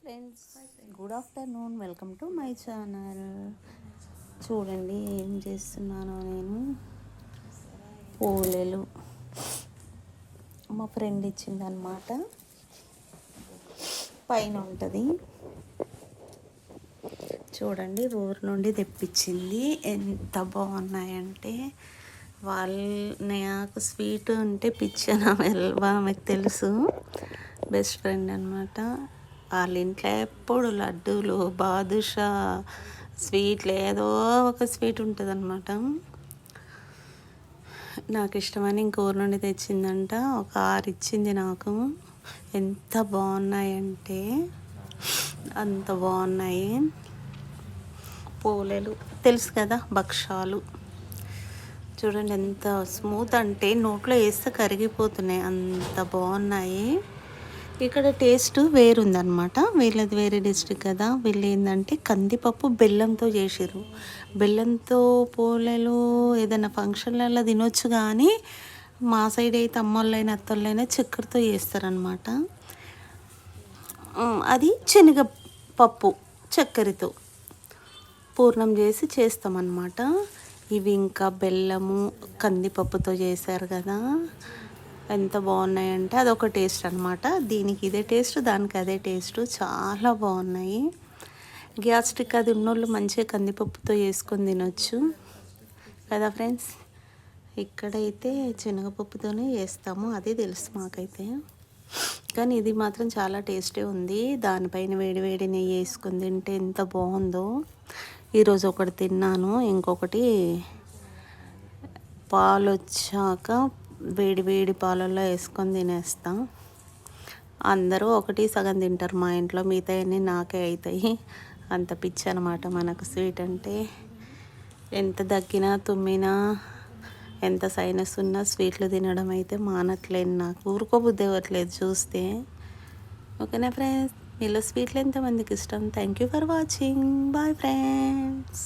Friends, good afternoon. Welcome to my channel. చూడండి ఏం చేస్తున్నానో నేను. పోలేలు మా ఫ్రెండ్ ఇచ్చిందనమాట. పైన ఉంటుంది చూడండి, ఊరు నుండి తెప్పించింది. ఎంత బాగున్నాయంటే నాకు స్వీట్ అంటే పిచ్చన ఆమెకు తెలుసు. బెస్ట్ ఫ్రెండ్ అనమాట. వాళ్ళ ఇంట్లో ఎప్పుడు లడ్డూలు, బాదుషా, స్వీట్లు ఏదో ఒక స్వీట్ ఉంటుంది అనమాట. నాకు ఇష్టమని ఇంకోరు నుండి తెచ్చిందంట. ఒక 6 ఇచ్చింది నాకు. ఎంత బాగున్నాయంటే అంత బాగున్నాయి. పోలేలు తెలుసు కదా, భక్షాలు. చూడండి ఎంత స్మూత్ అంటే నోట్లో వేస్తే కరిగిపోతున్నాయి, అంత బాగున్నాయి. ఇక్కడ టేస్ట్ వేరుందనమాట. వీళ్ళది వేరే డిస్ట్రిక్ట్ కదా. వీళ్ళు ఏంటంటే కందిపప్పు బెల్లంతో చేసిర్రు. బెల్లంతో పోలేలు ఏదైనా ఫంక్షన్లలో తినొచ్చు, కానీ మా సైడ్ అయితే అమ్మోళ్ళైనా అత్తోళ్ళైనా చక్కెరతో చేస్తారనమాట. అది శనగపప్పు చక్కెరతో పూర్ణం చేసి చేస్తామన్నమాట. ఇవి ఇంకా బెల్లము కందిపప్పుతో చేశారు కదా, ఎంత బాగున్నాయంటే అదొక టేస్ట్ అనమాట. దీనికి ఇదే టేస్ట్, దానికి అదే టేస్ట్. చాలా బాగున్నాయి. గ్యాస్ట్రిక్ అది ఉన్నోళ్ళు మంచిగా కందిపప్పుతో చేసుకొని తినొచ్చు కదా ఫ్రెండ్స్. ఇక్కడైతే శనగపప్పుతోనే చేస్తాము, అది తెలుసు మాకైతే. కానీ ఇది మాత్రం చాలా టేస్టీ ఉంది. దానిపైన వేడి వేడి నెయ్యి వేసుకొని తింటే ఎంత బాగుందో. ఈరోజు ఒకటి తిన్నాను, ఇంకొకటి పాలు వచ్చాక వేడి వేడి పాలల్లో వేసుకొని తినేస్తాం. అందరూ ఒకటి సగం తింటారు మా ఇంట్లో, మిగతాయన్నీ నాకే అవుతాయి. అంత పిచ్చి అనమాట మనకు స్వీట్ అంటే. ఎంత దగ్గినా తుమ్మినా ఎంత సైనస్ ఉన్నా స్వీట్లు తినడం అయితే మానట్లేదు. నాకు ఊరుకోబుద్ధి అవ్వట్లేదు చూస్తే. ఓకేనా ఫ్రెండ్స్, మీలో స్వీట్లు ఎంతమందికి ఇష్టం? Thank you for watching. Bye friends.